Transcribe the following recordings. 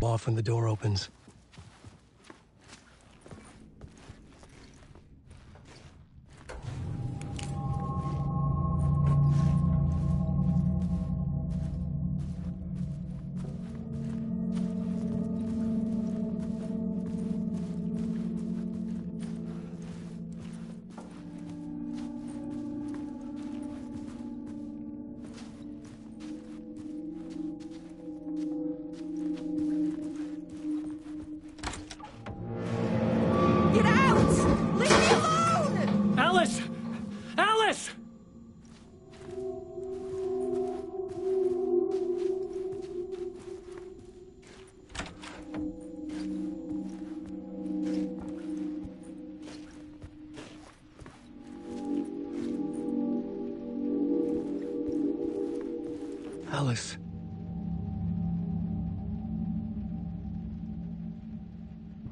off when the door opens. Get out! Leave me alone! Alice! Alice! Alice.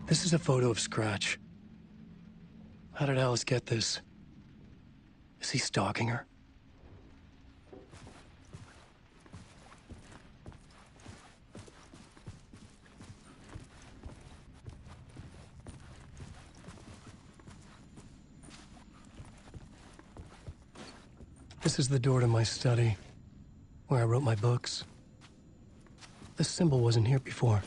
This is a photo of Scratch. How did Alice get this? Is he stalking her? This is the door to my study, where I wrote my books. This symbol wasn't here before.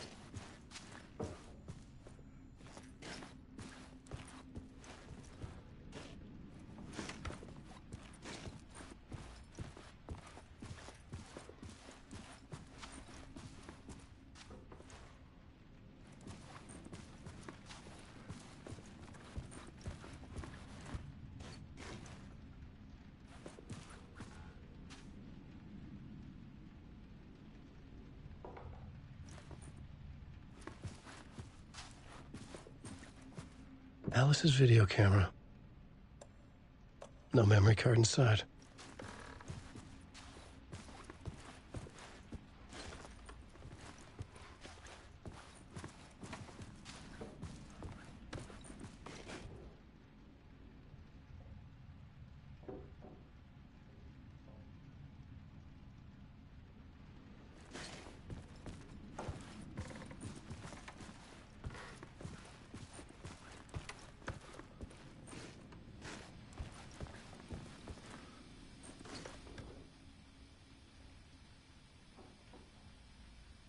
Alice's video camera. No memory card inside.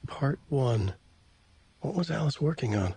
Part 1. What was Alice working on?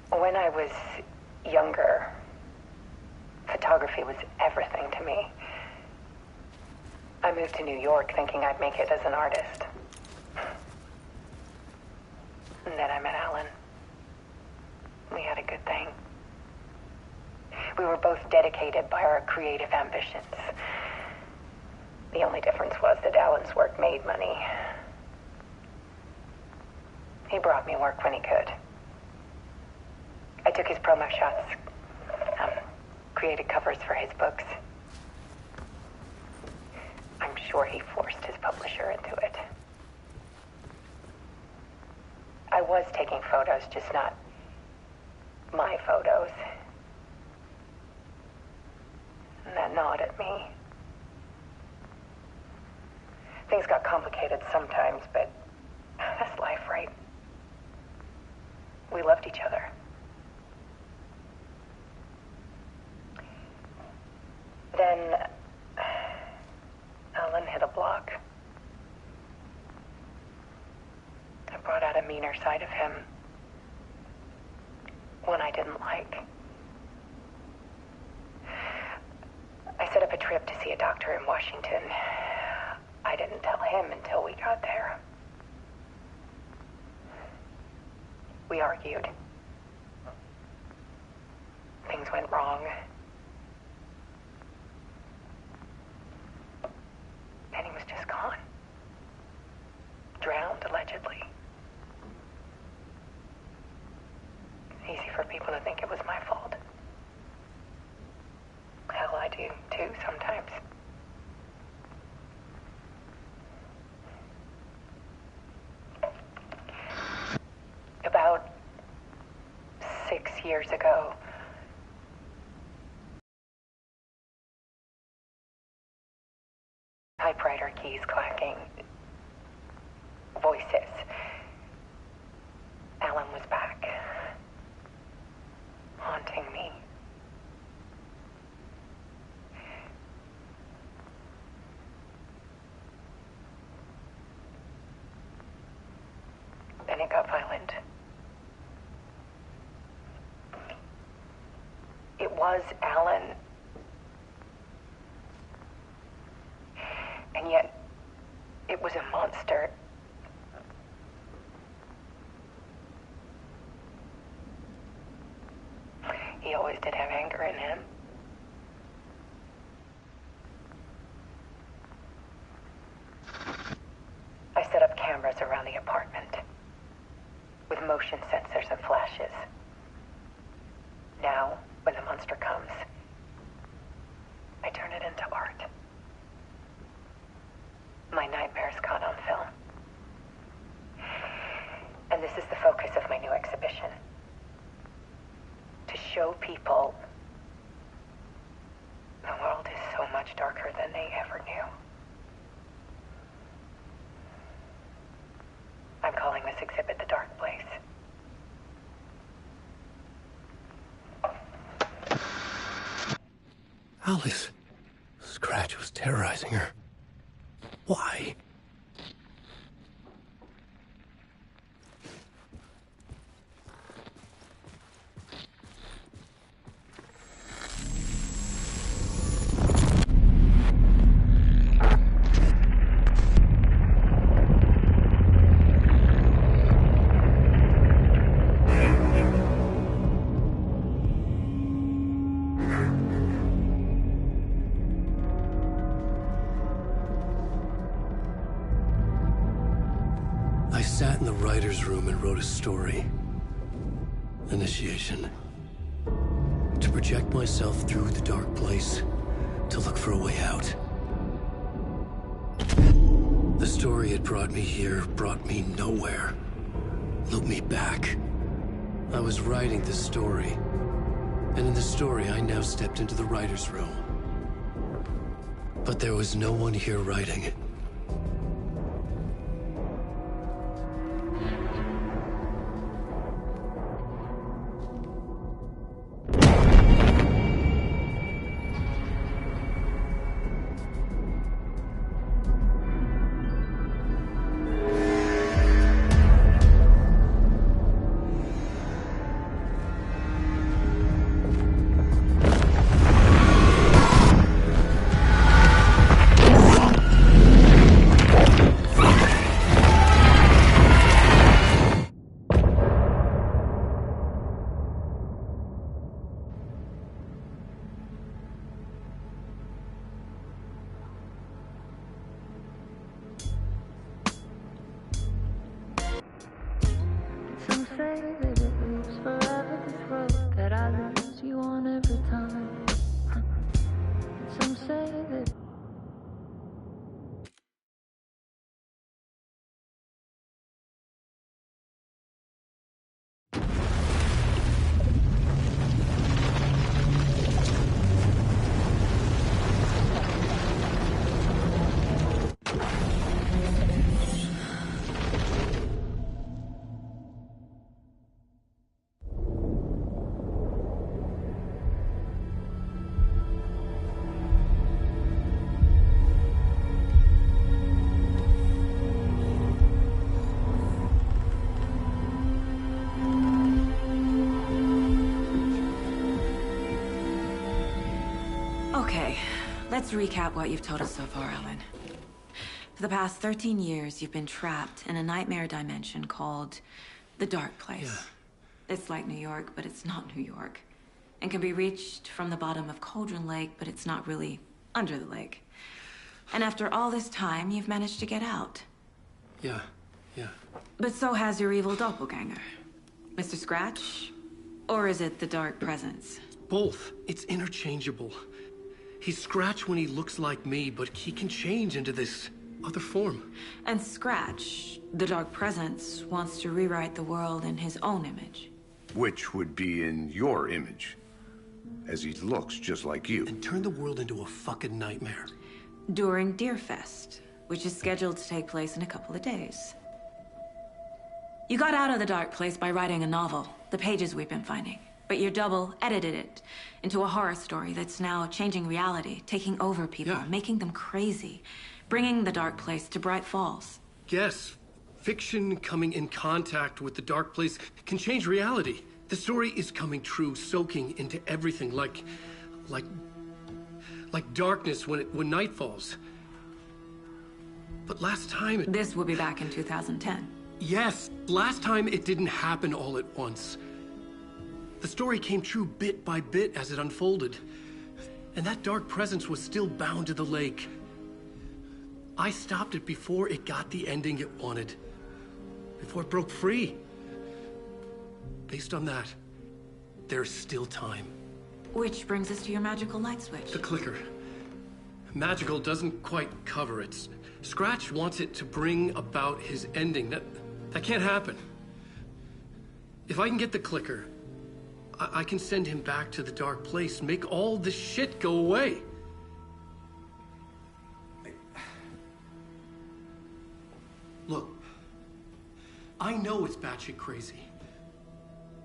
When I was younger, photography was everything to me. I moved to New York thinking I'd make it as an artist. And then I met Alan. We had a good thing. We were both dedicated by our creative ambitions. The only difference was that Alan's work made money. He brought me work when he could. I took his promo shots, created covers for his books. I'm sure he forced his publisher into it. I was taking photos, just not my photos. And that gnawed at me. Things got complicated sometimes, but that's life, right? We loved each other. Then Alan hit a block. I brought out a meaner side of him. didn't like. I set up a trip to see a doctor in Washington. I didn't tell him until we got there. We argued. Things went wrong. And he was just gone. Drowned, allegedly. Easy for people to think it was my fault. Hell, I do, too, sometimes. About 6 years ago, typewriter keys clacking, voices. Alan was back, haunting me. Then it got violent. It was Alan. And yet, it was a monster. He always did have anger in him. I set up cameras around the apartment with motion sensors and flashes. Now, when the monster comes, I turn it into art. My nightmares caught on film. And this is the focus of my new exhibition. To show people the world is so much darker than they ever knew. I'm calling this exhibit The Dark Place. Alice. Scratch was terrorizing her. Why? I sat in the writer's room and wrote a story. Initiation. To project myself through the dark place, to look for a way out. The story had brought me here, brought me nowhere. Looped me back. I was writing the story. And in the story, I now stepped into the writer's room. But there was no one here writing it. Okay, let's recap what you've told us so far, Alan. For the past 13 years, you've been trapped in a nightmare dimension called the Dark Place. Yeah. It's like New York, but it's not New York. And can be reached from the bottom of Cauldron Lake, but it's not really under the lake. And after all this time, you've managed to get out. Yeah. But so has your evil doppelganger. Mr. Scratch? Or is it the Dark Presence? Both. It's interchangeable. He's Scratch when he looks like me, but he can change into this other form. And Scratch, the Dark Presence, wants to rewrite the world in his own image. Which would be in your image, as he looks just like you. And turn the world into a fucking nightmare. During Deerfest, which is scheduled to take place in a couple of days. You got out of the Dark Place by writing a novel, the pages we've been finding. But your double edited it into a horror story that's now changing reality, taking over people, Yeah. making them crazy, bringing the Dark Place to Bright Falls. Yes, fiction coming in contact with the Dark Place can change reality. The story is coming true, soaking into everything like darkness when night falls. But last time This will be back in 2010. Yes, last time it didn't happen all at once. The story came true bit by bit as it unfolded. And that dark presence was still bound to the lake. I stopped it before it got the ending it wanted. Before it broke free. Based on that, there's still time. Which brings us to your magical light switch. The clicker. Magical doesn't quite cover it. Scratch wants it to bring about his ending. That can't happen. If I can get the clicker, I can send him back to the Dark Place, make all this shit go away. Look, I know it's batshit crazy.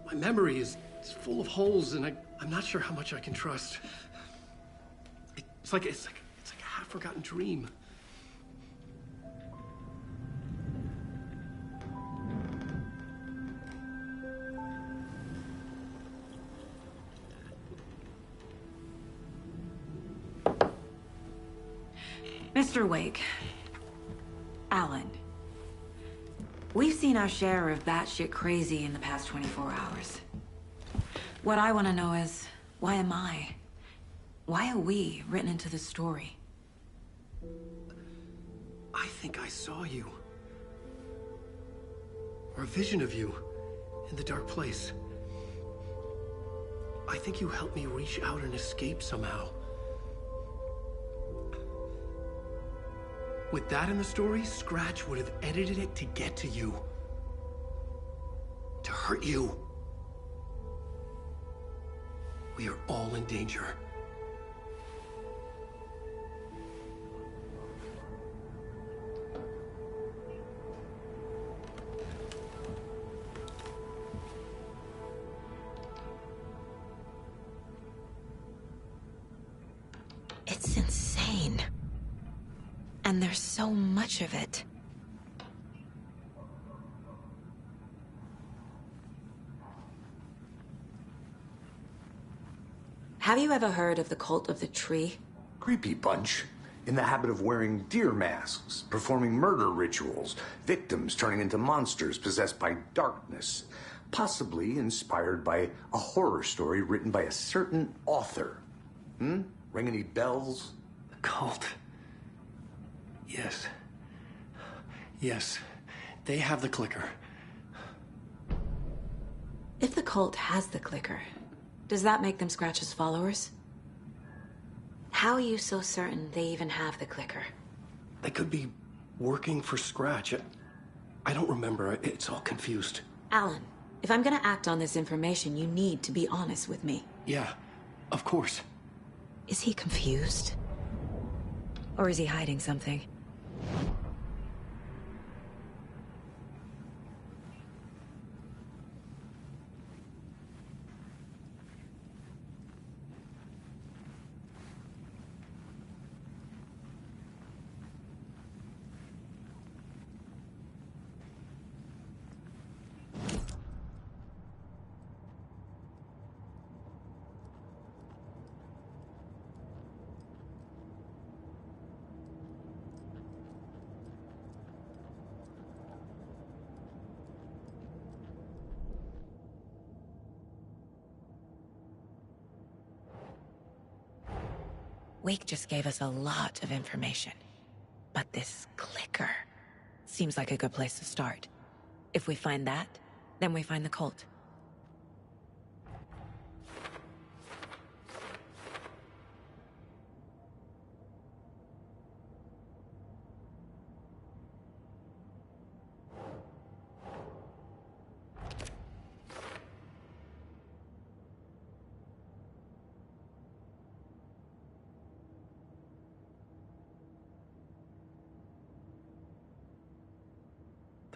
My memory is full of holes, and I'm not sure how much I can trust. It's like a half-forgotten dream. Mr. Wake. Alan. We've seen our share of batshit crazy in the past 24 hours. What I want to know is, why am I? Why are we written into the story? I think I saw you. Or a vision of you in the Dark Place. I think you helped me reach out and escape somehow. With that in the story, Scratch would have edited it to get to you. To hurt you. We are all in danger. It's insane. And there's so much of it. Have you ever heard of the Cult of the Tree? Creepy bunch. In the habit of wearing deer masks, performing murder rituals, victims turning into monsters possessed by darkness. Possibly inspired by a horror story written by a certain author. Ring any bells? The cult. Yes. Yes. They have the clicker. If the cult has the clicker, does that make them Scratch's followers? How are you so certain they even have the clicker? They could be working for Scratch. I don't remember. It's all confused. Alan, if I'm gonna act on this information, you need to be honest with me. Yeah, of course. Is he confused? Or is he hiding something? Wake just gave us a lot of information. But this clicker seems like a good place to start. If we find that, then we find the cult.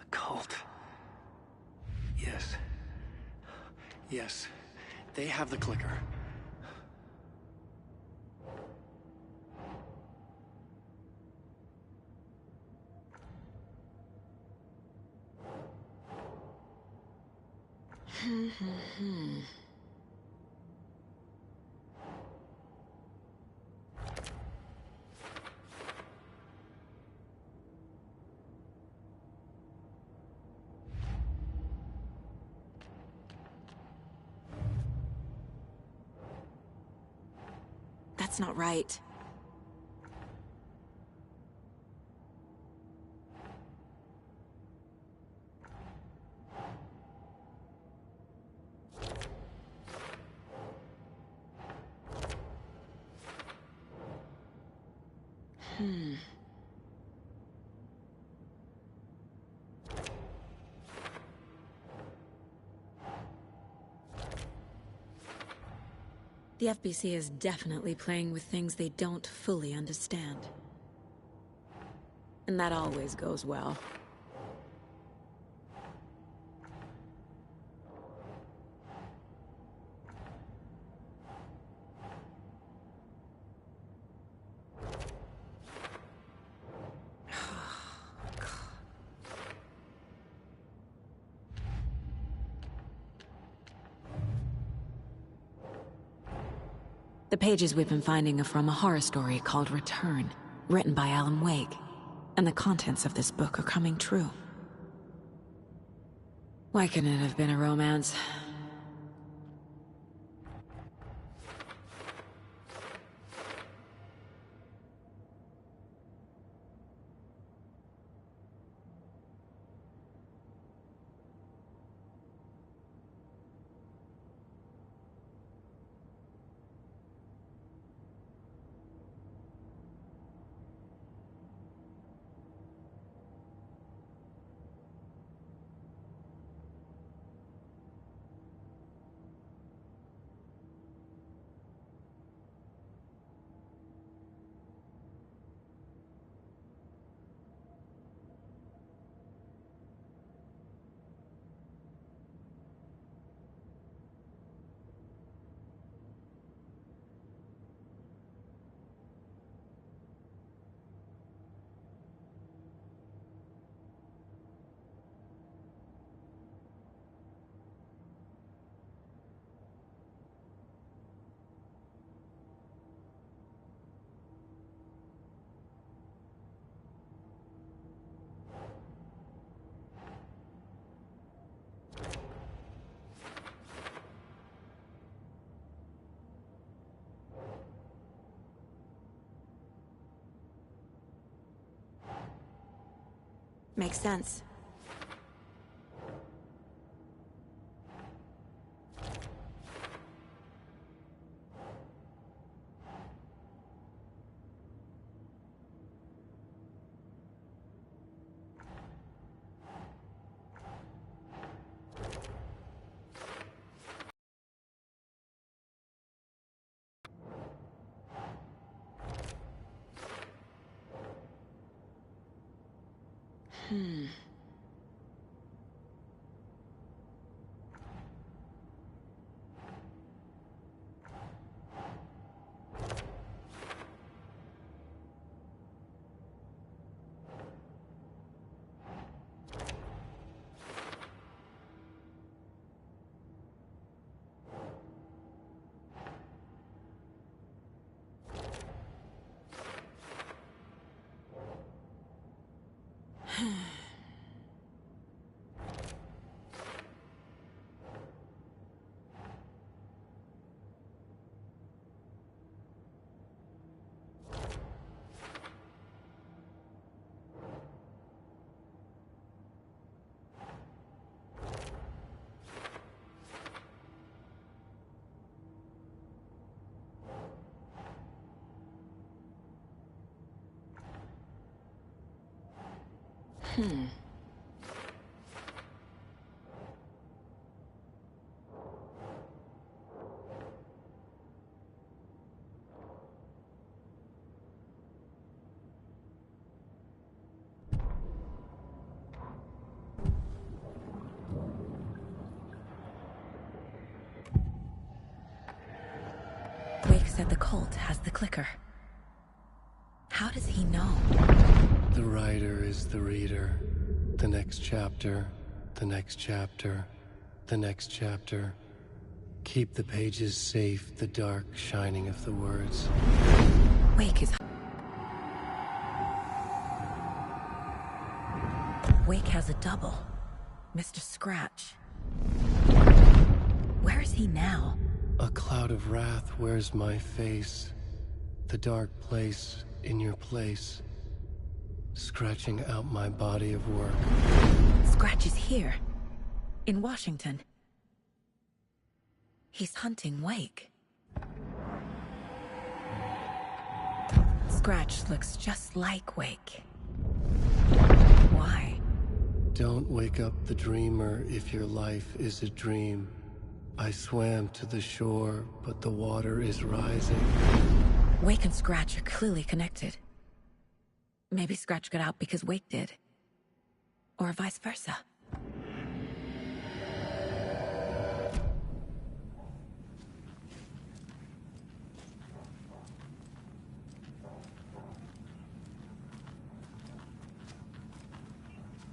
Cult. Yes. Yes. They have the clicker. That's not right. The FBC is definitely playing with things they don't fully understand. And that always goes well. The pages we've been finding are from a horror story called Return, written by Alan Wake. And the contents of this book are coming true. Why couldn't it have been a romance? Makes sense. Wake said the cult has the clicker. How does he know? The writer is the reader. The next chapter, the next chapter, the next chapter. Keep the pages safe, the dark shining of the words. Wake has a double. Mr. Scratch. Where is he now? A cloud of wrath wears my face. The dark place in your place. Scratching out my body of work. Scratch is here. In Washington. He's hunting Wake. Scratch looks just like Wake. Why? Don't wake up the dreamer if your life is a dream. I swam to the shore, but the water is rising. Wake and Scratch are clearly connected. Maybe Scratch got out because Wake did. Or vice versa.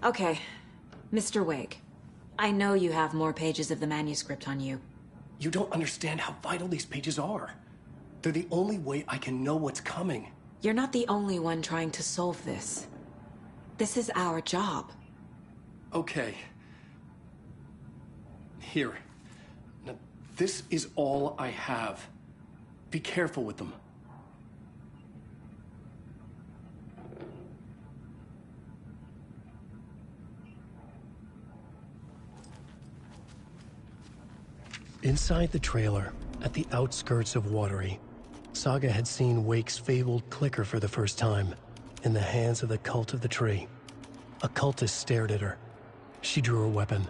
Okay, Mr. Wake. I know you have more pages of the manuscript on you. You don't understand how vital these pages are. They're the only way I can know what's coming. You're not the only one trying to solve this. This is our job. Okay. Here. Now, this is all I have. Be careful with them. Inside the trailer, at the outskirts of Watery, Saga had seen Wake's fabled clicker for the first time, in the hands of the Cult of the Tree. A cultist stared at her. She drew her weapon.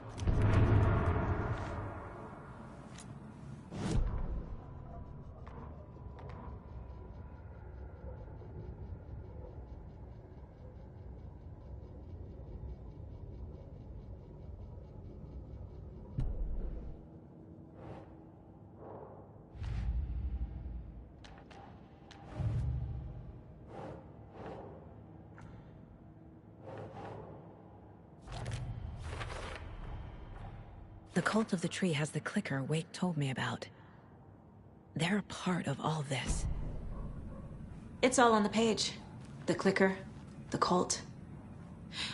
The Cult of the Tree has the clicker Wake told me about. They're a part of all this. It's all on the page. The clicker, the cult.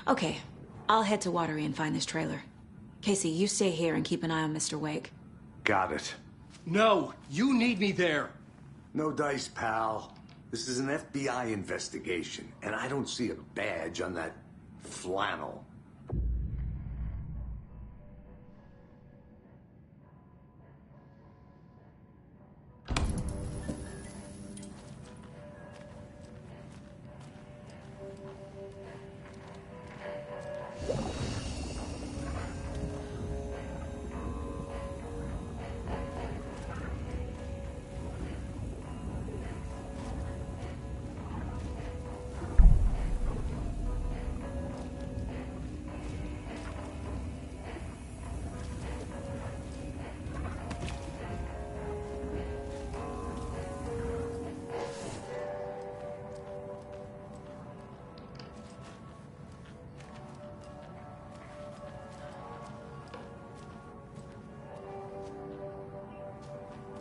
Okay, I'll head to Watery and find this trailer. Casey, you stay here and keep an eye on Mr. Wake. Got it. No, you need me there. No dice, pal. This is an FBI investigation, and I don't see a badge on that flannel.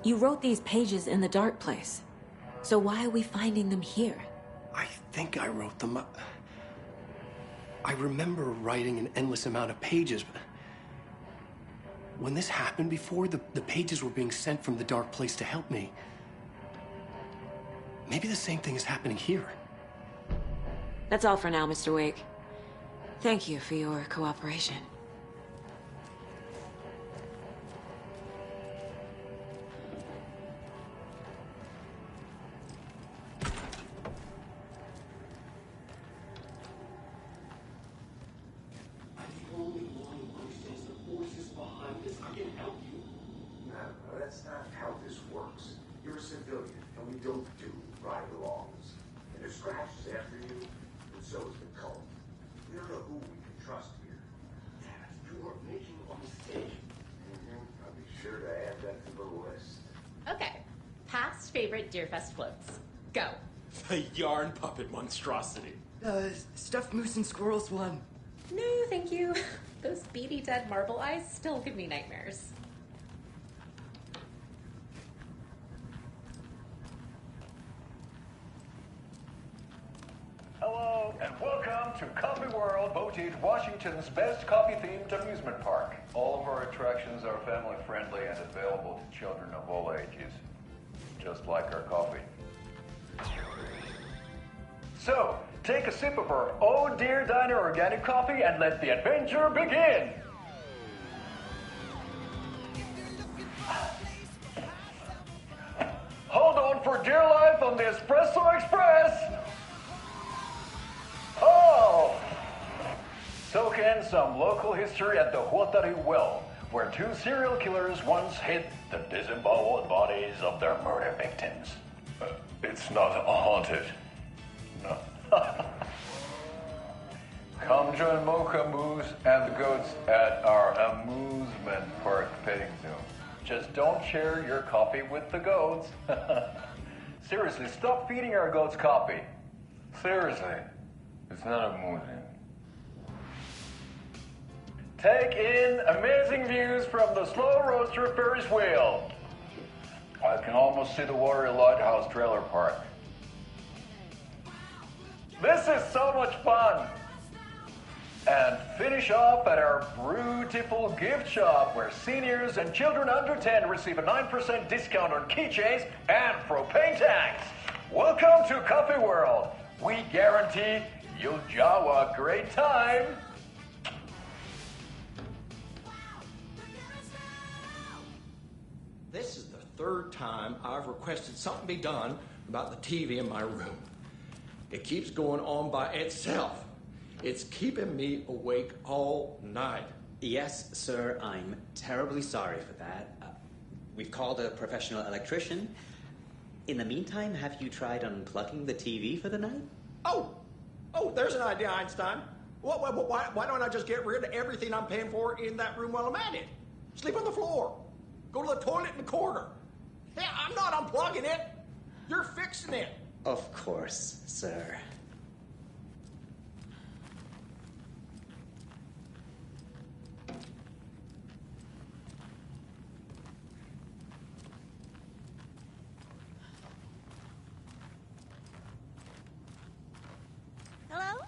You wrote these pages in the dark place. So why are we finding them here? I think I wrote them. I remember writing an endless amount of pages, but when this happened before, the pages were being sent from the dark place to help me. Maybe the same thing is happening here. That's all for now, Mr. Wake. Thank you for your cooperation. that's not how this works. You're a civilian, and we don't do ride-alongs. And if Scratch is after you, and so is the cult. We don't know who we can trust here. Damn it, you are making a mistake. I'll be sure to add that to the list. Okay. Past favorite Deerfest floats. Go. The yarn puppet monstrosity. Stuffed moose and squirrels one. No, thank you. Those beady dead marble eyes still give me nightmares. Hello, and welcome to Coffee World, voted Washington's best coffee-themed amusement park. All of our attractions are family-friendly and available to children of all ages, just like our coffee. So, take a sip of our Oh Dear Diner organic coffee and let the adventure begin! Hold on for dear life on the Espresso Express! Oh! Soak in some local history at the Huatari Well, where two serial killers once hid the disemboweled bodies of their murder victims. It's not haunted. No. Come join Mocha Moose and the goats at our amusement park petting zoo. Just don't share your coffee with the goats. Seriously, stop feeding our goats coffee. Seriously, it's not amusing. Take in amazing views from the Slow Roaster Ferris wheel. I can almost see the Watery Lighthouse trailer park. This is so much fun! And finish off at our beautiful gift shop where seniors and children under 10 receive a 9% discount on keychains and propane tanks. Welcome to Coffee World. We guarantee you'll jaw a great time. This is the third time I've requested something be done about the TV in my room. It keeps going on by itself. It's keeping me awake all night. Yes, sir, I'm terribly sorry for that. We've called a professional electrician. In the meantime, have you tried unplugging the TV for the night? Oh, there's an idea, Einstein. Why don't I just get rid of everything I'm paying for in that room while I'm at it? Sleep on the floor. Go to the toilet in the corner. Hey, I'm not unplugging it. You're fixing it. Of course, sir. Hello?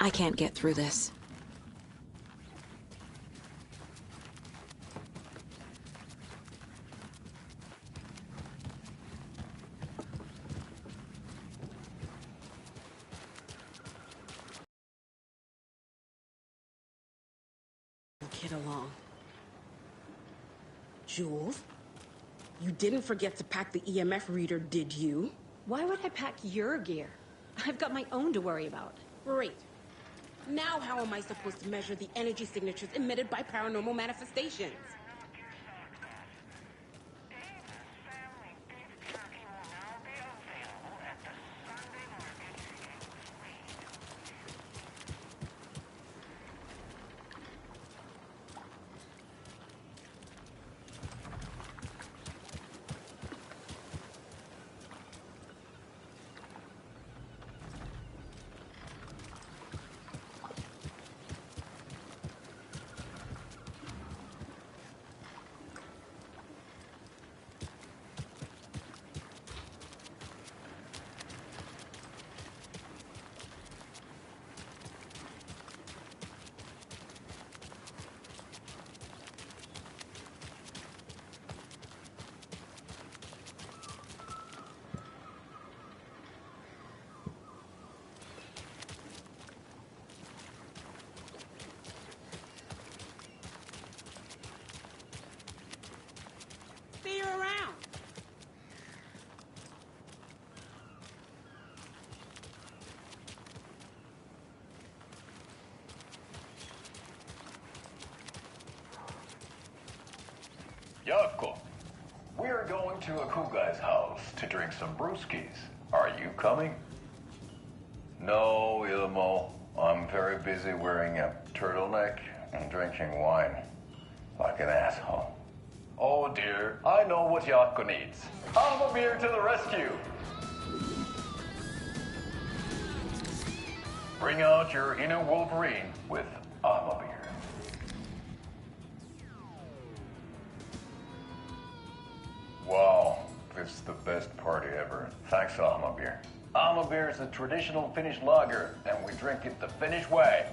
I can't get through this. Get along. Jules, you didn't forget to pack the EMF reader, did you? Why would I pack your gear? I've got my own to worry about. Great. Now how am I supposed to measure the energy signatures emitted by paranormal manifestations? See you around. Yako, we're going to Akugai's house to drink some brewskis. Are you coming? No, Ilmo. I'm very busy wearing a turtleneck and drinking wine. Like an asshole. Oh dear, I know what Yako needs. Amabir to the rescue! Bring out your inner Wolverine with Amabir. Wow, this is the best party ever. Thanks, Amabir. Amabir is a traditional Finnish lager, and we drink it the Finnish way.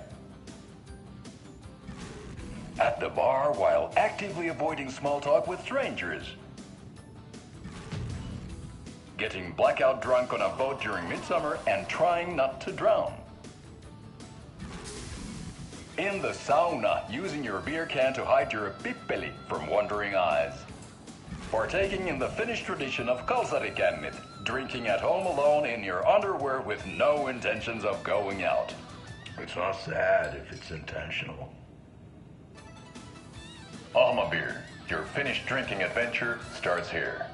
At the bar while actively avoiding small talk with strangers. Getting blackout drunk on a boat during midsummer and trying not to drown. In the sauna, using your beer can to hide your pippeli from wandering eyes. Partaking in the Finnish tradition of kalsarikännit, drinking at home alone in your underwear with no intentions of going out. It's not sad if it's intentional. Amabir, your Finnish drinking adventure starts here.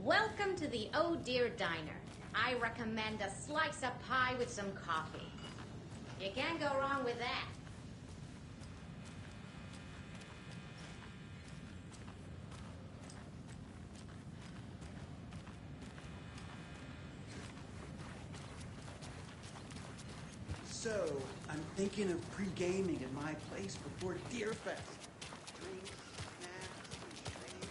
Welcome to the Oh Dear Diner. I recommend a slice of pie with some coffee. You can't go wrong with that. So, I'm thinking of pre-gaming at my place before Deerfest. Drinks, snacks, and champagne.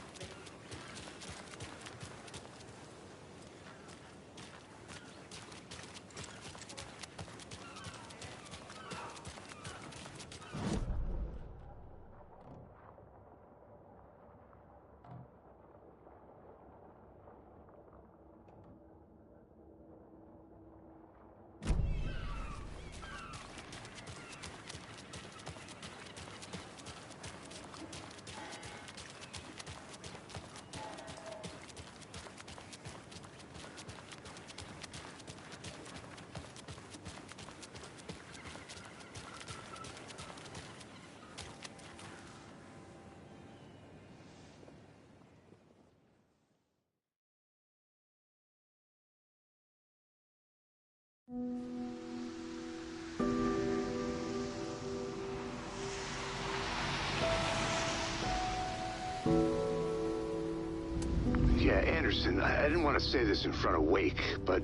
Yeah, Anderson, I didn't want to say this in front of Wake, but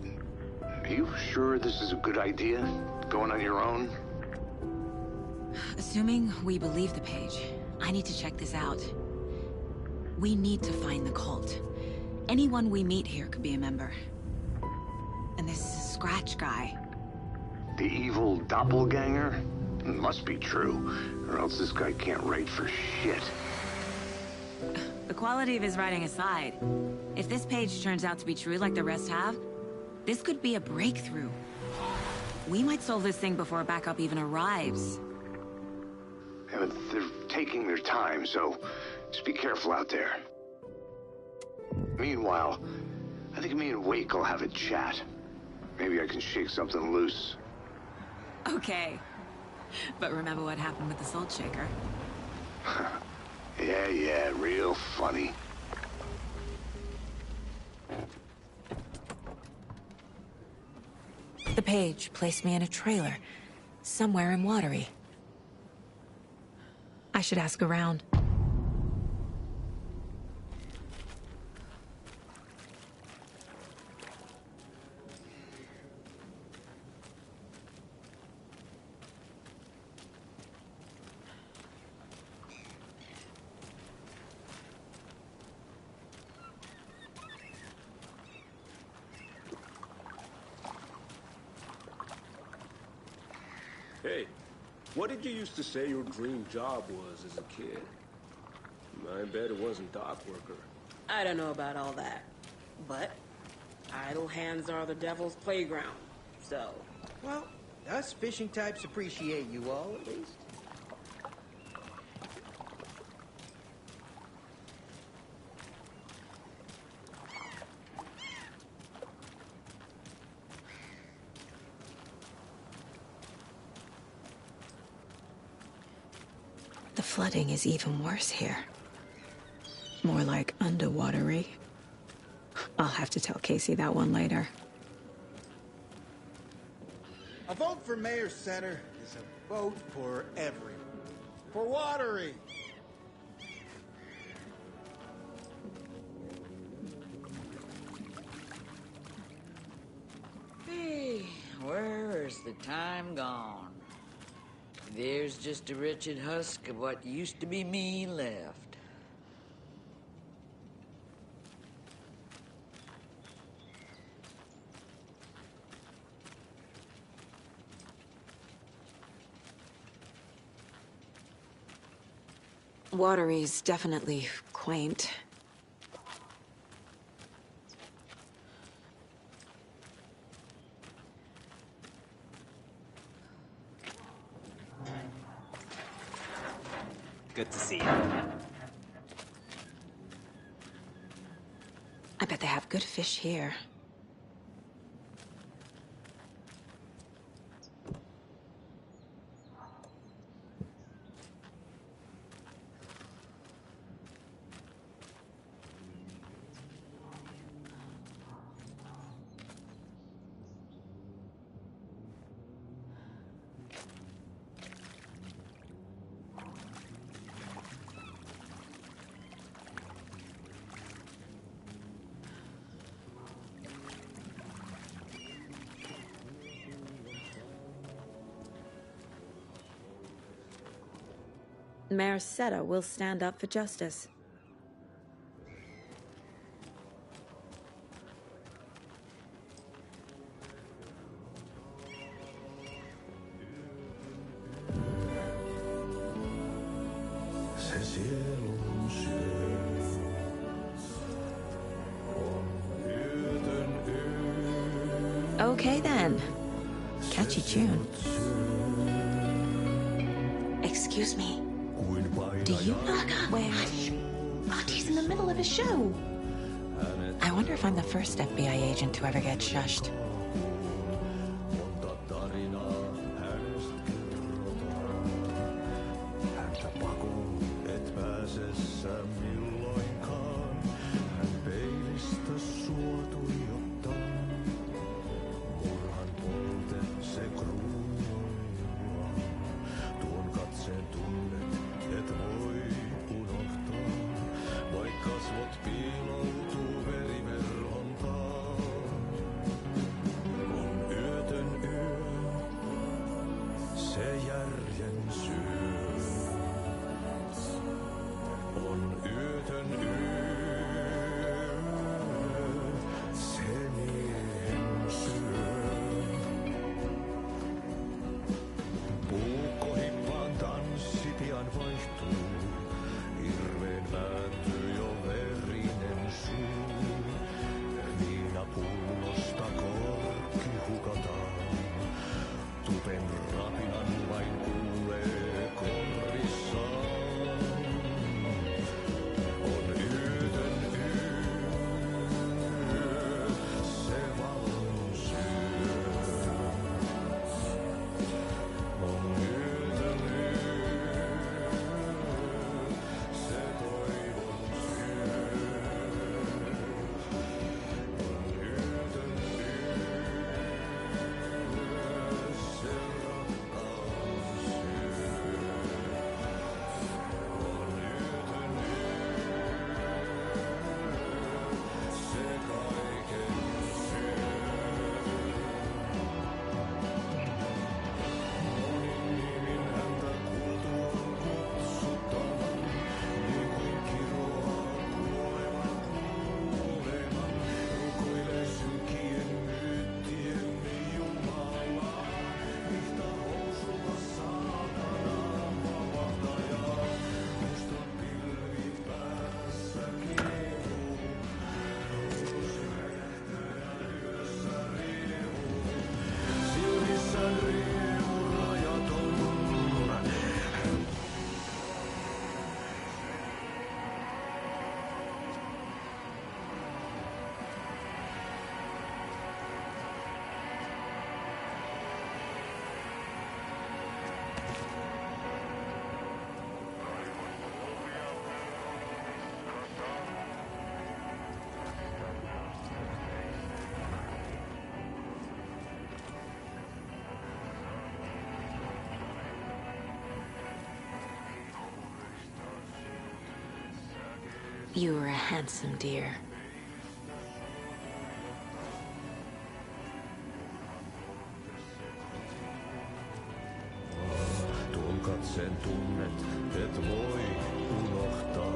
are you sure this is a good idea? Going on your own? Assuming we believe the page. I need to check this out. We need to find the cult. Anyone we meet here could be a member. And this Scratch guy. The evil doppelganger? Must be true, or else this guy can't write for shit. The quality of his writing aside, if this page turns out to be true like the rest have, this could be a breakthrough. We might solve this thing before backup even arrives. Yeah, but they're taking their time, so just be careful out there. Meanwhile, I think me and Wake will have a chat. Maybe I can shake something loose. Okay. But remember what happened with the Salt Shaker? Yeah, real funny. The page placed me in a trailer, somewhere in Watery. I should ask around. Hey, what did you used to say your dream job was as a kid? I bet it wasn't dock worker. I don't know about all that, but idle hands are the devil's playground, so... Well, us fishing types appreciate you all, at least. The flooding is even worse here. More like underwatery. I'll have to tell Casey that one later. A vote for Mayor Center is a vote for everyone. For Watery. Hey, where's the time gone? There's just a wretched husk of what used to be me left. Watery's definitely quaint. Good to see you. I bet they have good fish here. Mayor Seta will stand up for justice. Okay then. Catchy tune. Excuse me. Do you know where... He's in the middle of a show. I wonder if I'm the first FBI agent to ever get shushed. vaan vaihtuu. Hirveen vääntyy jo verinen suu. Viinapullosta korkki hukataan. Tupen rapinan vain kuulee korvissaan. On yötön yö, se valon syö. On yötön yö, se toivon syö. On yötön yö, se rakkaus syö. On yötön yö, se kaiken syö. Monin nimin häntä kuultuaan kutsuttavan, niin kuin kiroaa kuoleman kuuleman. Rukoilee synkien myyttien Jumalaa, yhtä housulla saatanaan vapahtajaa. Musta pilvi päässä kiehuu, ulos räjähtää yössä riehuu. Silmissään riemu rajaton. You were a handsome deer. Tuon katseen tunnet, et voi unohtaa,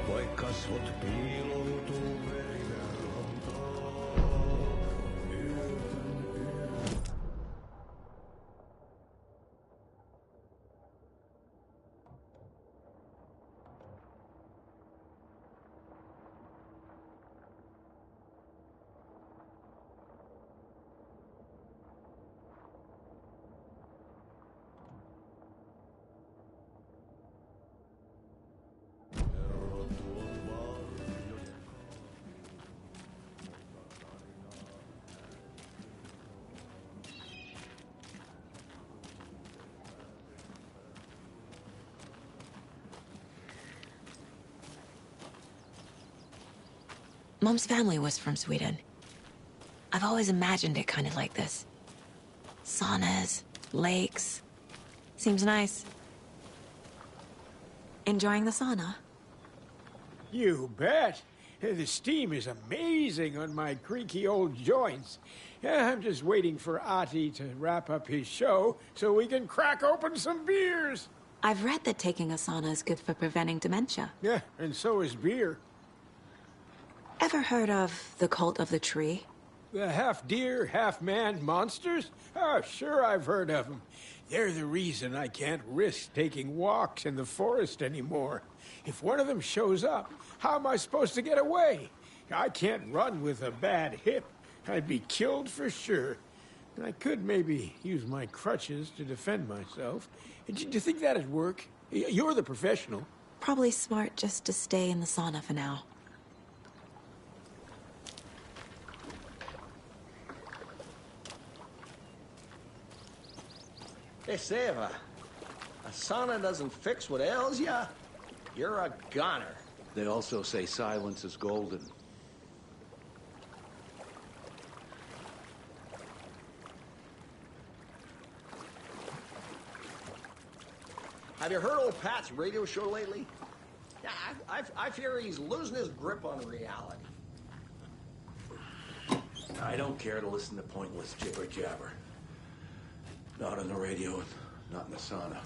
vaik kasvot piiloutuu verinen rantaan. Mom's family was from Sweden. I've always imagined it kind of like this. Saunas, lakes. Seems nice. Enjoying the sauna? You bet. The steam is amazing on my creaky old joints. I'm just waiting for Ati to wrap up his show so we can crack open some beers. I've read that taking a sauna is good for preventing dementia. Yeah, and so is beer. Ever heard of the Cult of the Tree? The half-deer, half-man monsters? Oh, sure I've heard of them. They're the reason I can't risk taking walks in the forest anymore. If one of them shows up, how am I supposed to get away? I can't run with a bad hip. I'd be killed for sure. I could maybe use my crutches to defend myself. Do you think that'd work? You're the professional. Probably smart just to stay in the sauna for now. Hey, Seva, a sauna doesn't fix what ails ya? You're a goner. They also say silence is golden. Have you heard old Pat's radio show lately? Yeah, I fear he's losing his grip on reality. I don't care to listen to pointless jibber jabber. Not on the radio, not in the sauna.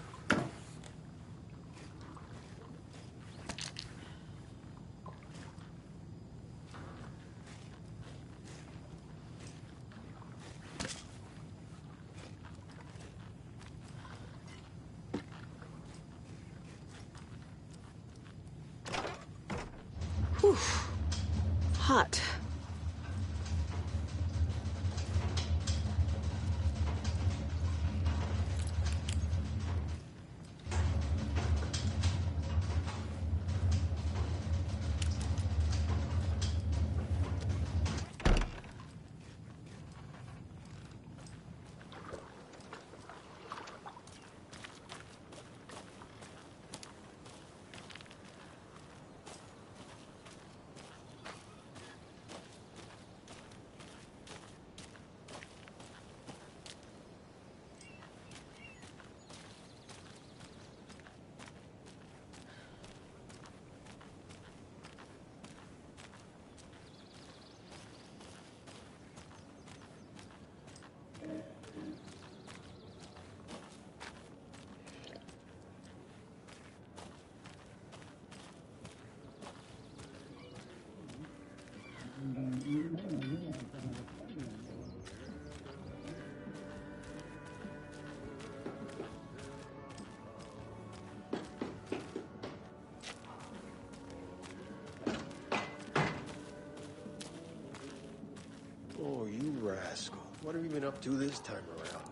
Whew. Hot. Oh, you rascal. What have you been up to this time around?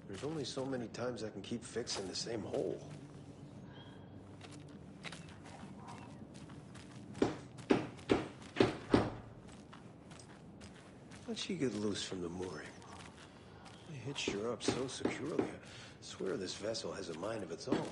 There's only so many times I can keep fixing the same hole. How'd she get loose from the mooring? They hitched her up so securely. I swear this vessel has a mind of its own.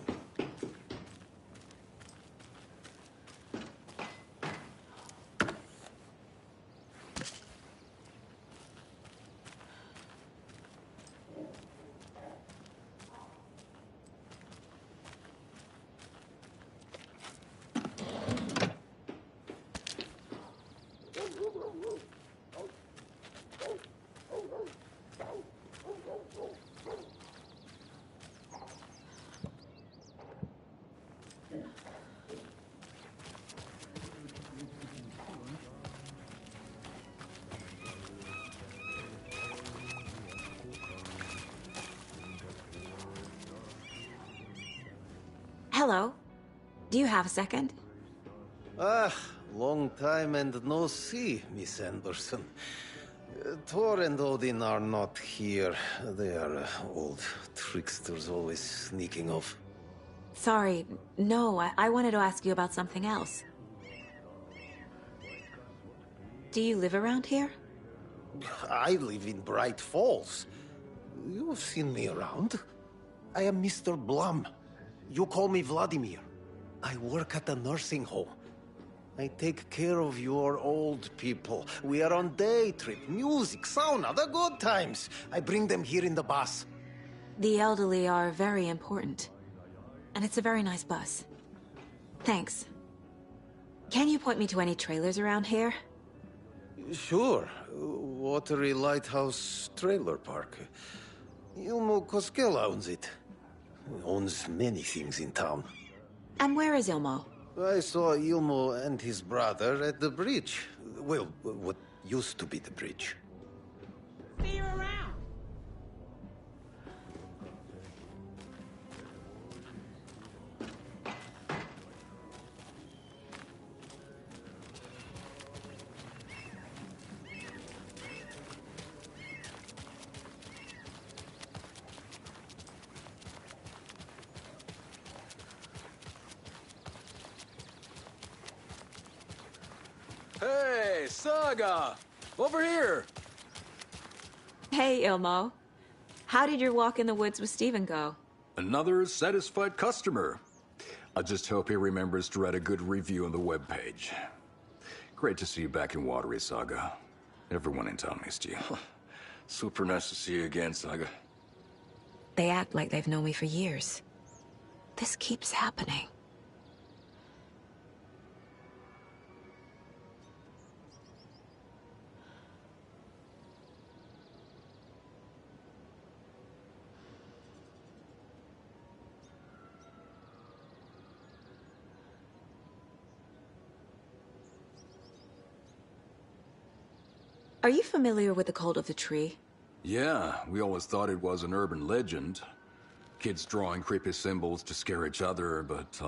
Hello. Do you have a second? Ah, long time and no see, Miss Anderson. Thor and Odin are not here. They are old tricksters always sneaking off. Sorry. No, I wanted to ask you about something else. Do you live around here? I live in Bright Falls. You've seen me around. I am Mr. Blum. You call me Vladimir. I work at a nursing home. I take care of your old people. We are on day trip, music, sauna, the good times. I bring them here in the bus. The elderly are very important. And it's a very nice bus. Thanks. Can you point me to any trailers around here? Sure. Watery Lighthouse Trailer Park. Ilmo Koskela owns it. Owns many things in town. And where is Ilmo? I saw Ilmo and his brother at the bridge. Well, what used to be the bridge. See you around. Hey, Saga! Over here! Hey, Ilmo. How did your walk in the woods with Steven go? Another satisfied customer. I just hope he remembers to write a good review on the webpage. Great to see you back in Watery, Saga. Everyone in town missed you. Super nice to see you again, Saga. They act like they've known me for years. This keeps happening. Are you familiar with the Cult of the Tree? Yeah, we always thought it was an urban legend. Kids drawing creepy symbols to scare each other, but,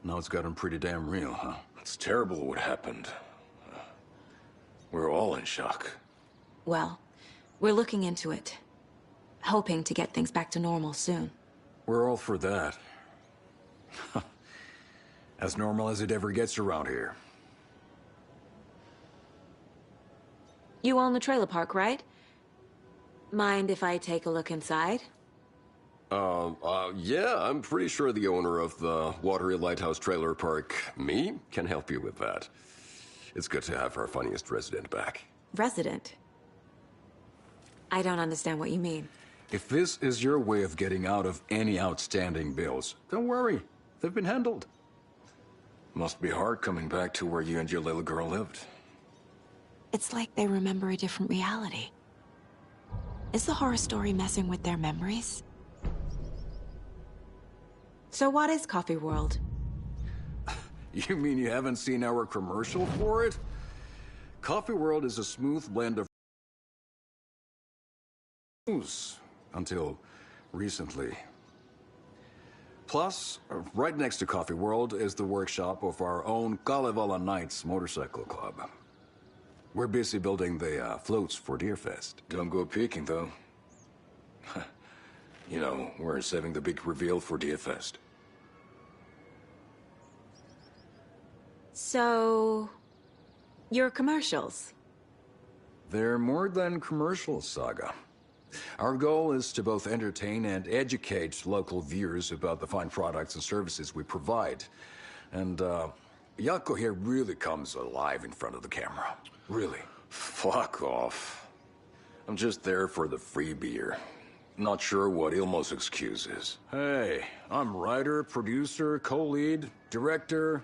Now it's gotten pretty damn real, huh? It's terrible what happened. We're all in shock. Well, we're looking into it. Hoping to get things back to normal soon. We're all for that. As normal as it ever gets around here. You own the trailer park, right? Mind if I take a look inside? Yeah, I'm pretty sure the owner of the Watery Lighthouse Trailer Park, me, can help you with that. It's good to have our funniest resident back. Resident? I don't understand what you mean. If this is your way of getting out of any outstanding bills, don't worry. They've been handled. Must be hard coming back to where you and your little girl lived. It's like they remember a different reality. Is the horror story messing with their memories? So what is Coffee World? You mean you haven't seen our commercial for it? Coffee World is a smooth blend of news until recently. Plus, right next to Coffee World is the workshop of our own Kalevala Knights Motorcycle Club. We're busy building the floats for Deerfest. Don't go peeking, though. You know, we're saving the big reveal for Deerfest. So... your commercials? They're more than commercials, Saga. Our goal is to both entertain and educate local viewers about the fine products and services we provide. And, Jaakko here really comes alive in front of the camera. Really. Fuck off. I'm just there for the free beer. Not sure what Ilmo's excuse is. Hey, I'm writer, producer, co-lead, director.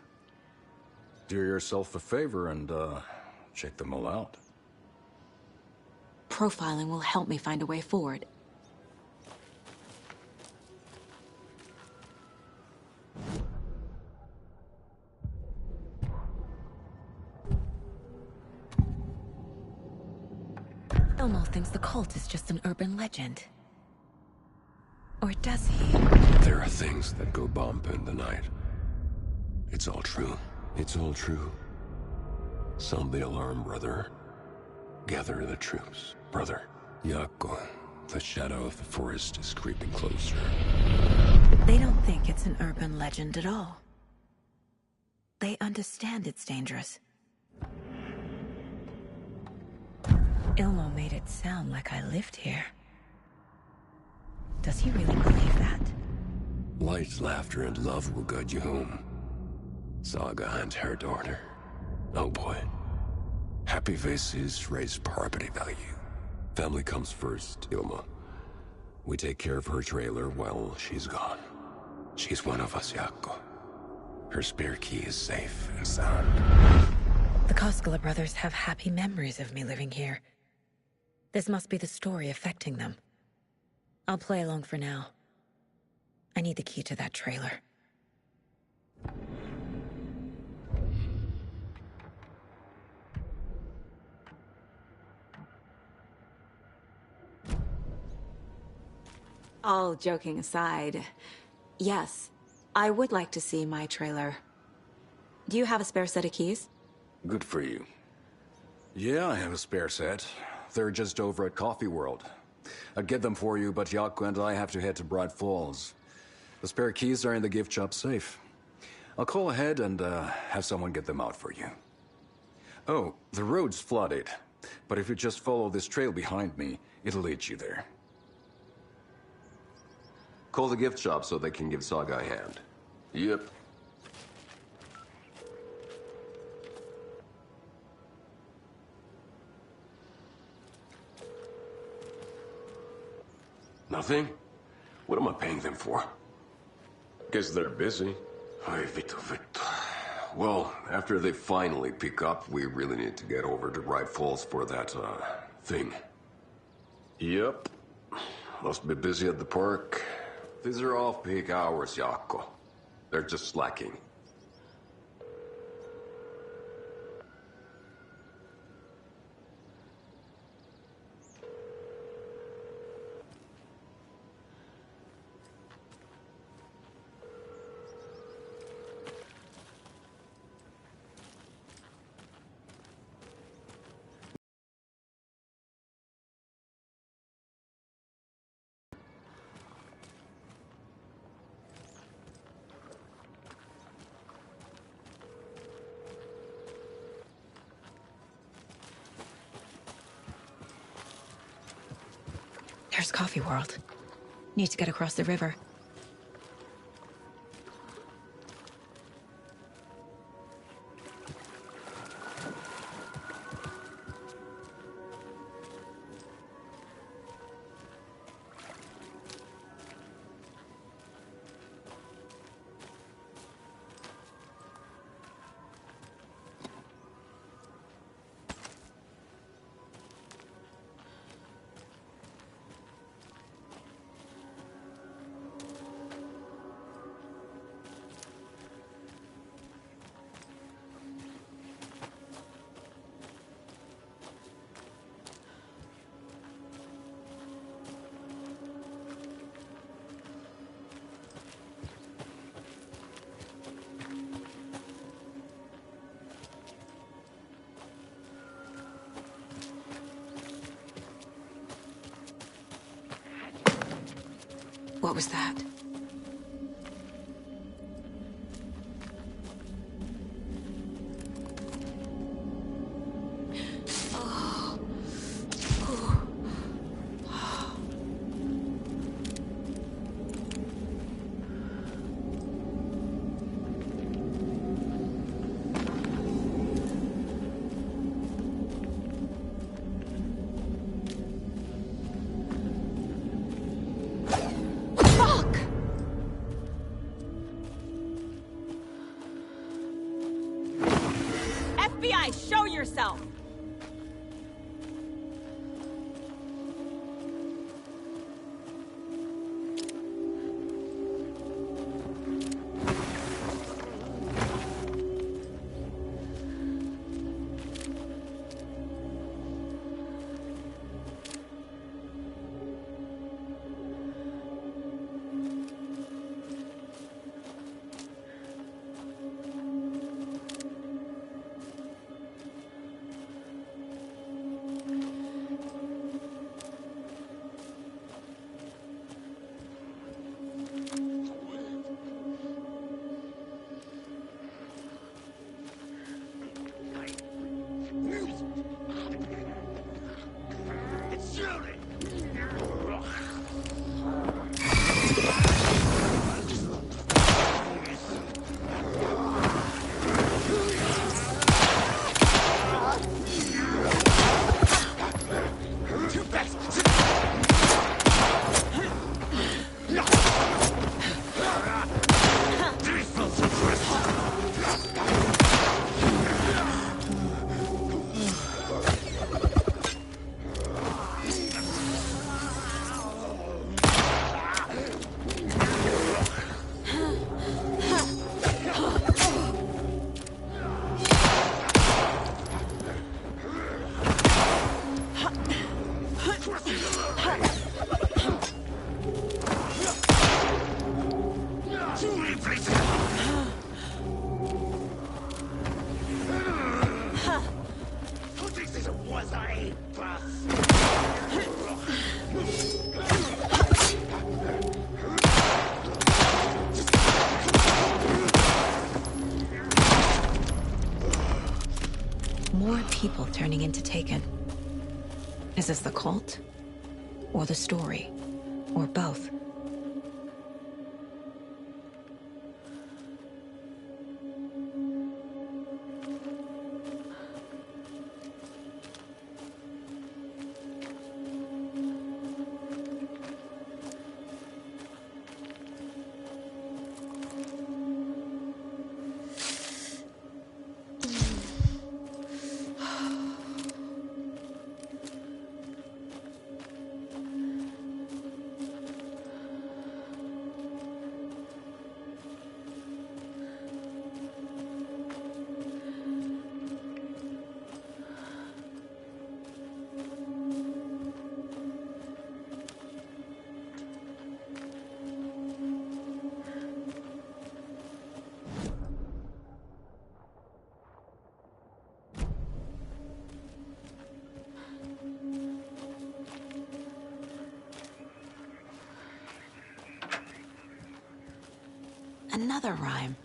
Do yourself a favor and, check them all out. Profiling will help me find a way forward. Ilmo thinks the cult is just an urban legend. Or does he? There are things that go bump in the night. It's all true. It's all true. Sound the alarm, brother. Gather the troops, brother. Jaakko, the shadow of the forest is creeping closer. They don't think it's an urban legend at all. They understand it's dangerous. Ilmo made it sound like I lived here. Does he really believe that? Light, laughter, and love will guide you home. Saga and her daughter. Oh boy. Happy faces raise property value. Family comes first, Ilma. We take care of her trailer while she's gone. She's one of us, Jaakko. Her spare key is safe and sound. The Koskela brothers have happy memories of me living here. This must be the story affecting them. I'll play along for now. I need the key to that trailer. All joking aside, yes, I would like to see my trailer. Do you have a spare set of keys? Good for you. Yeah, I have a spare set. They're just over at Coffee World. I'd get them for you, but Jaakko and I have to head to Bright Falls. The spare keys are in the gift shop safe. I'll call ahead and have someone get them out for you. Oh, the road's flooded, but if you just follow this trail behind me, it'll lead you there. Call the gift shop so they can give Saga a hand. Yep. Nothing? What am I paying them for? Guess they're busy. Ay, Vito. Well, after they finally pick up, we really need to get over to Bright Falls for that, thing. Yep. Must be busy at the park. These are off-peak hours, Jaakko. They're just slacking. There's Coffee World. Need to get across the river. What was that? FBI, show yourself! More people turning into Taken. Is this the cult? Or the story? Or both? Another rhyme.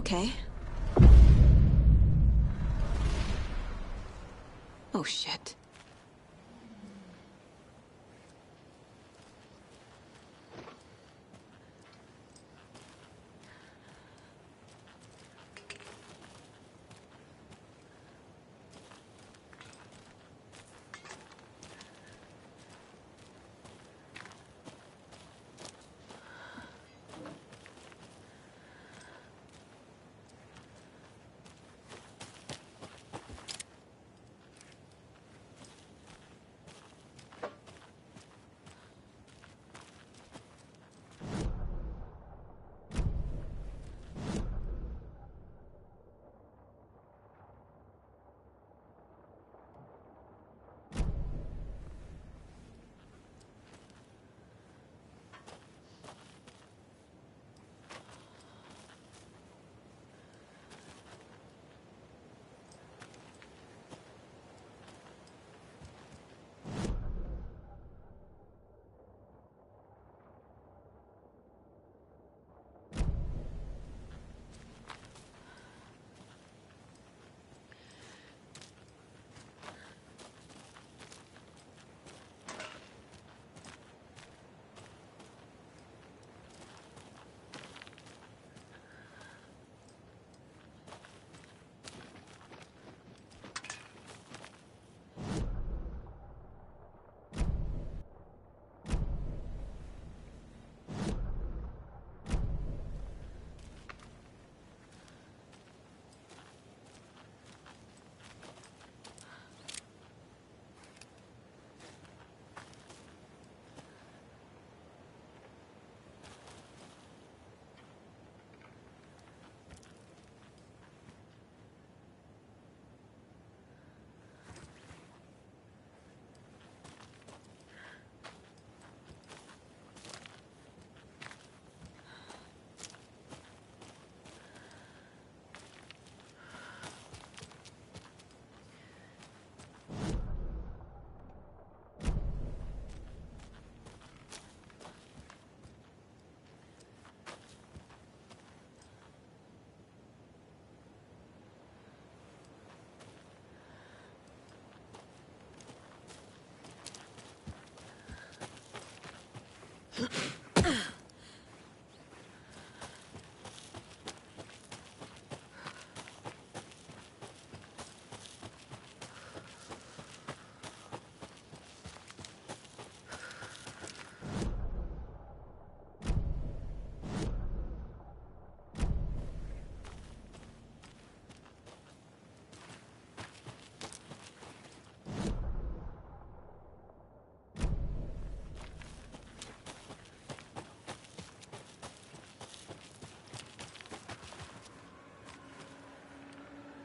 Okay. Oh, shit.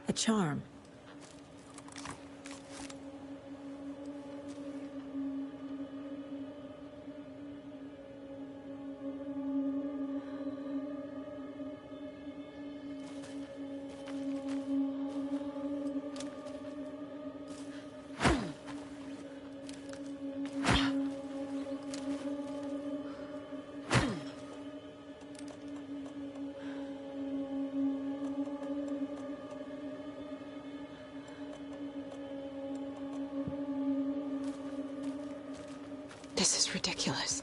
A charm. This is ridiculous.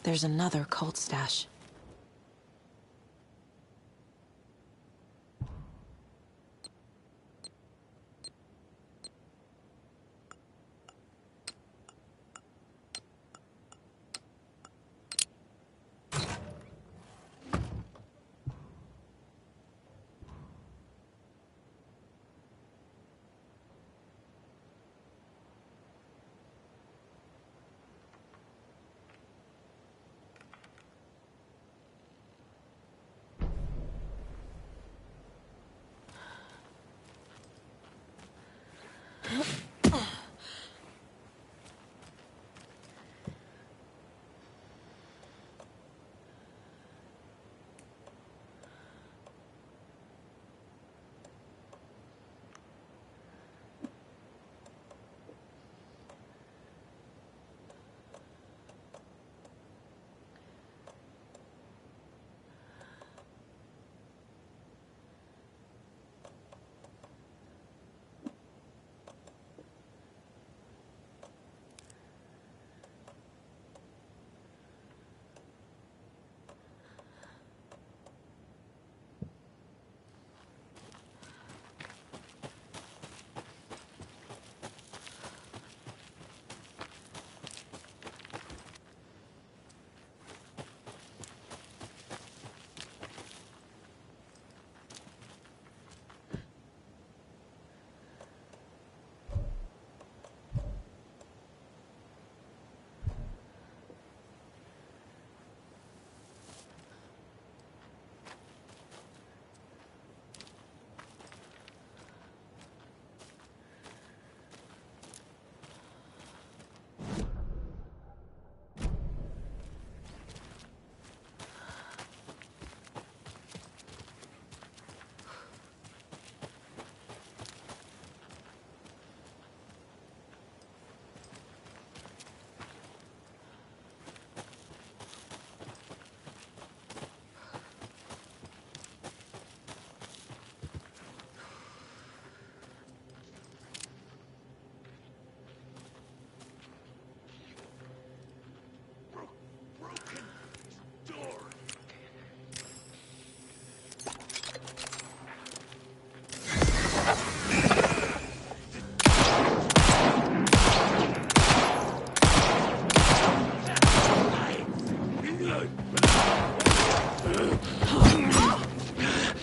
There's another cult stash.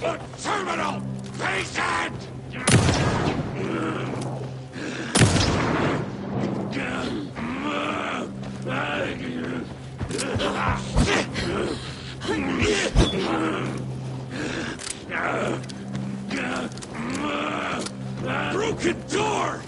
A terminal patient! Broken door!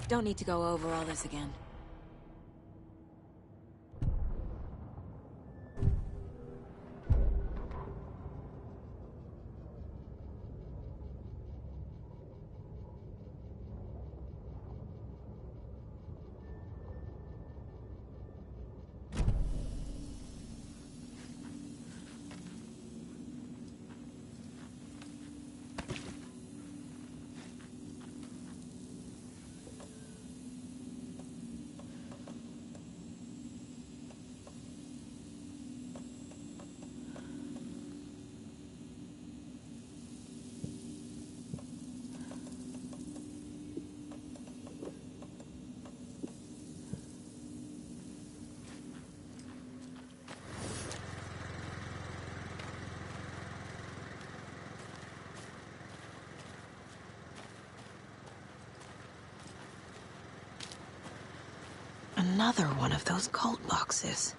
Don't need to go over all this again. Another one of those cult boxes.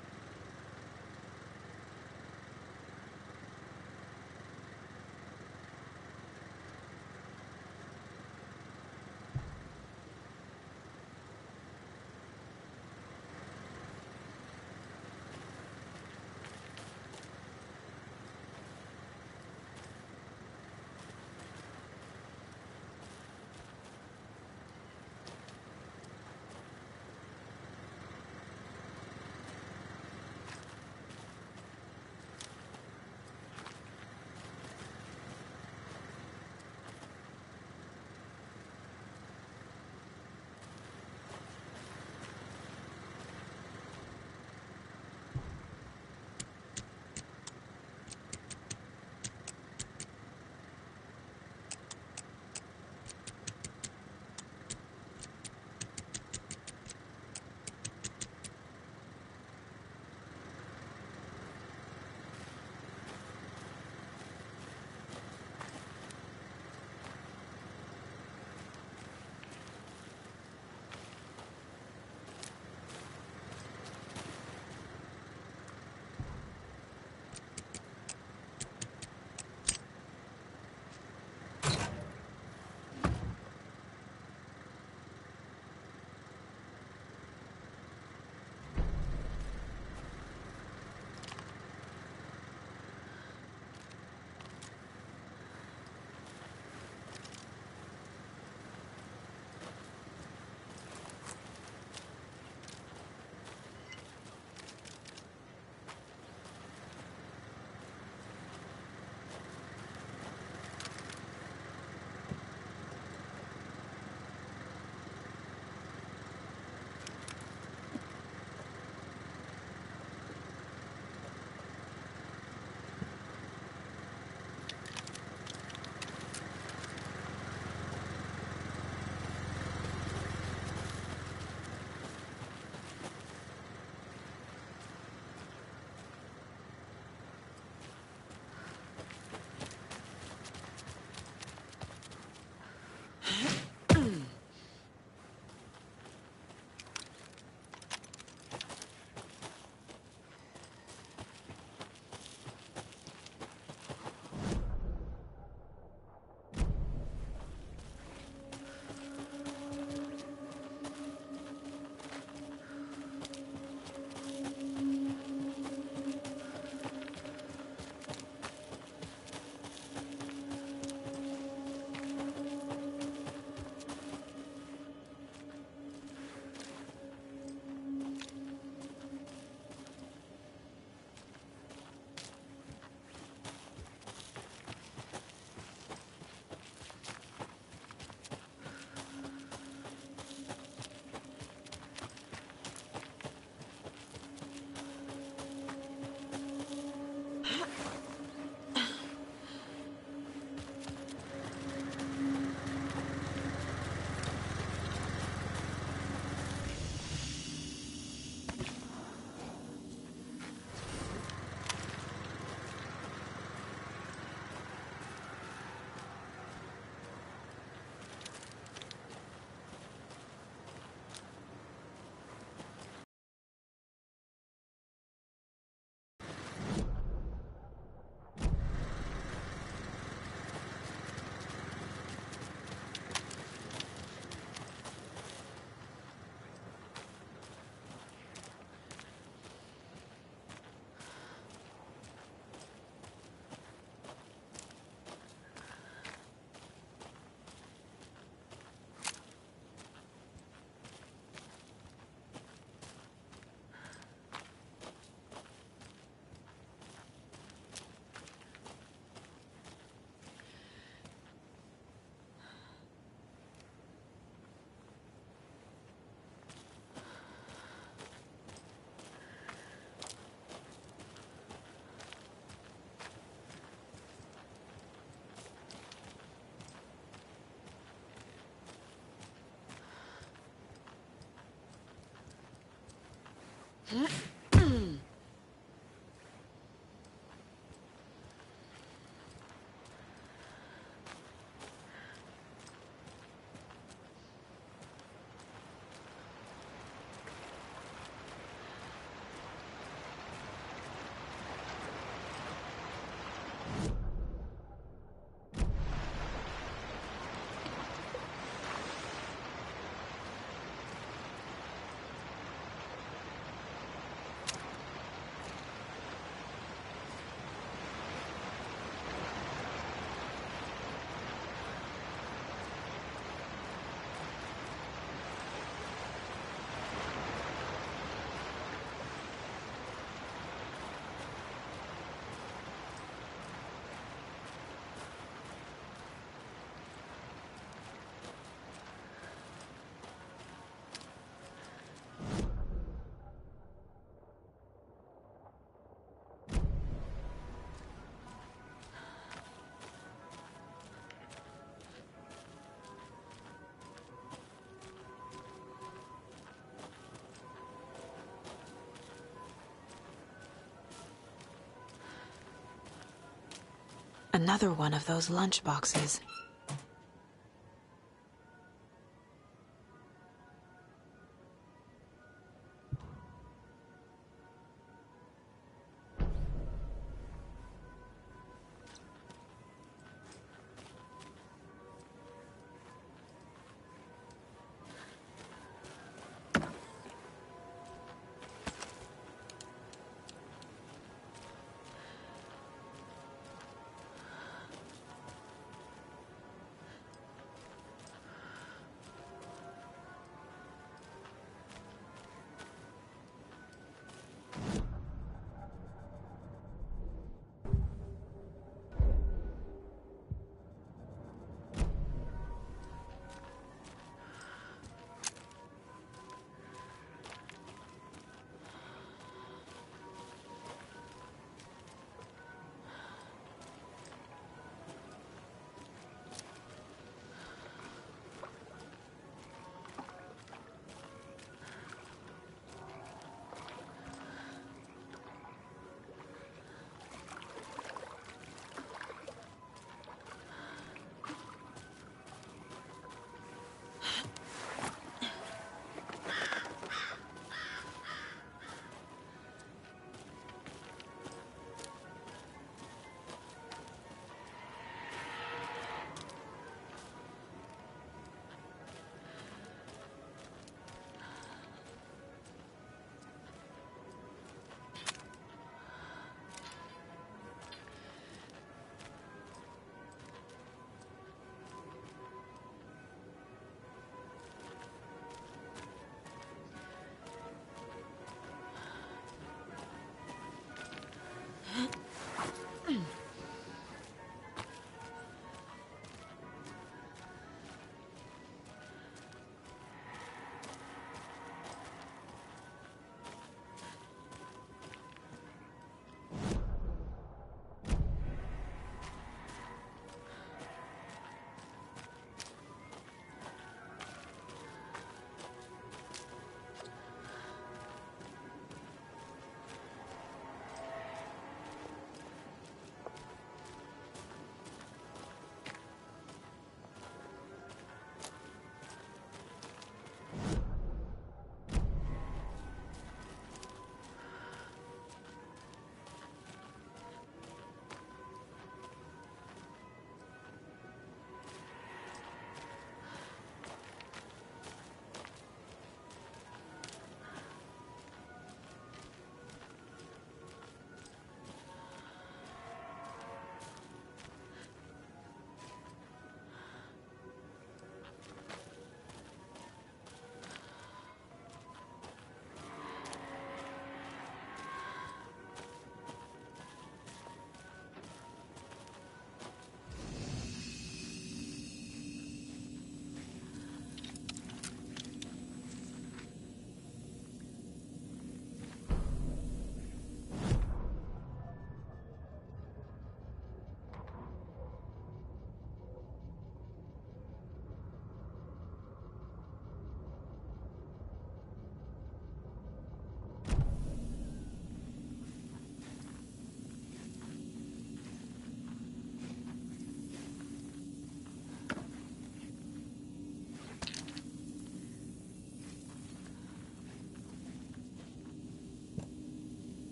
Another one of those lunch boxes.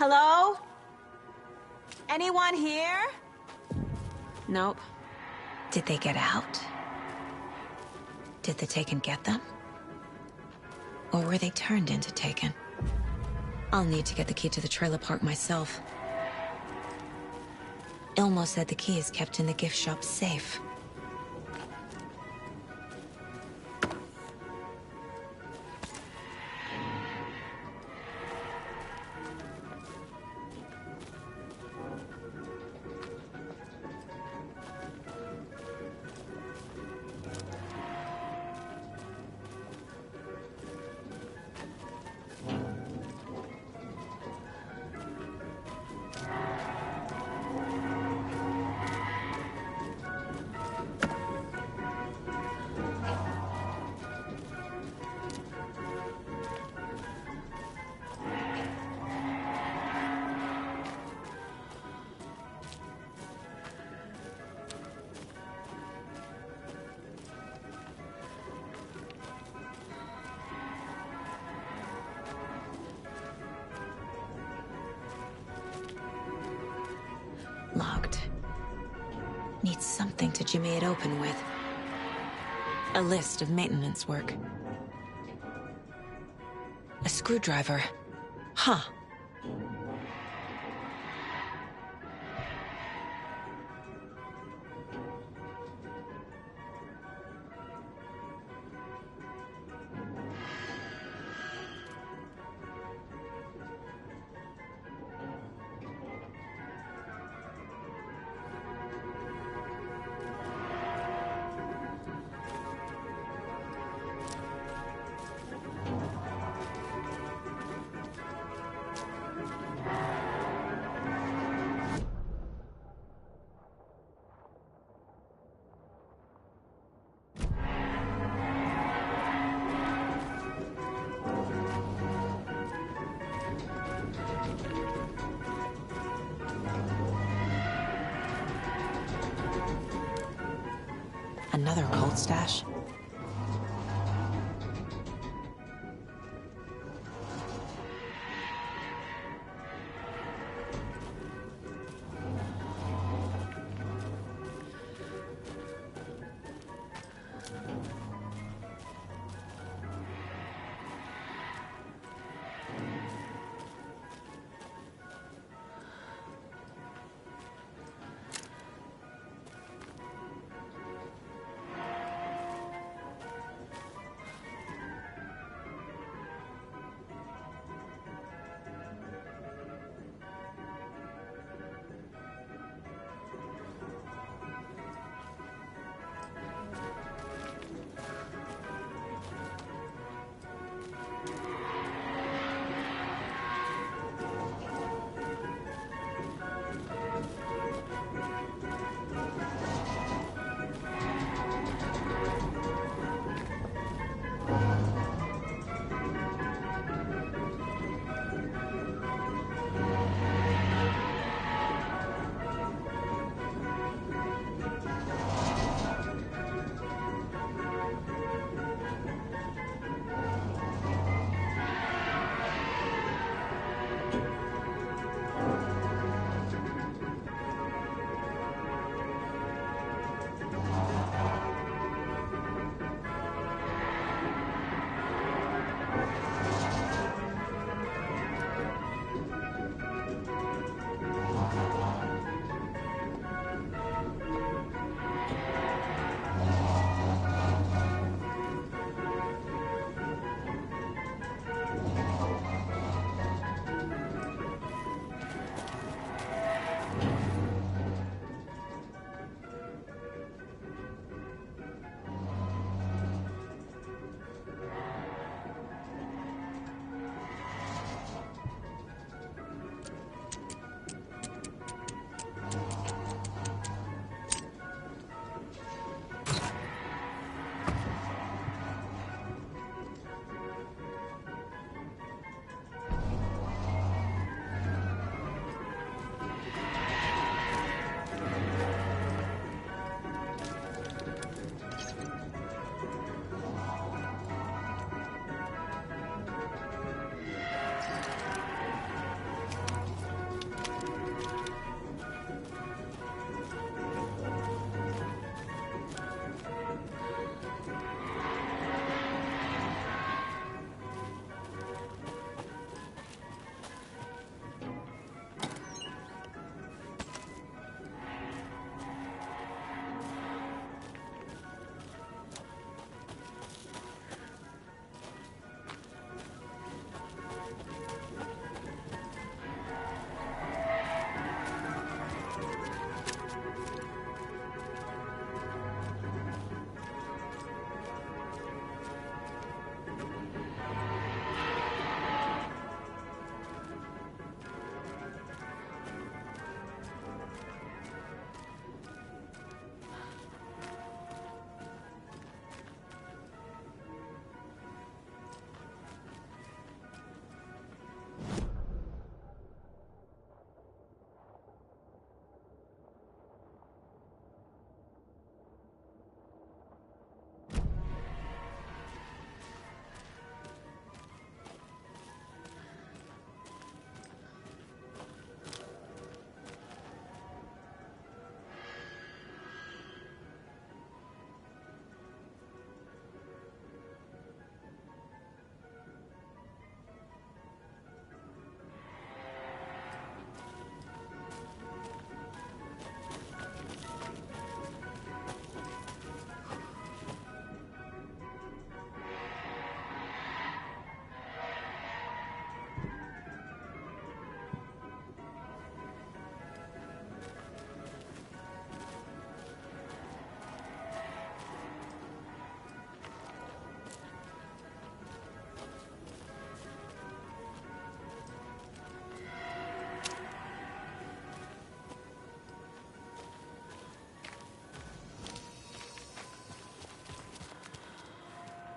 Hello? Anyone here? Nope. Did they get out? Did the Taken get them? Or were they turned into Taken? I'll need to get the key to the trailer park myself. Ilmo said the key is kept in the gift shop safe. Locked. Needs something to jimmy it open with. A list of maintenance work. A screwdriver. Huh. Another cold stash?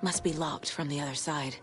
Must be locked from the other side.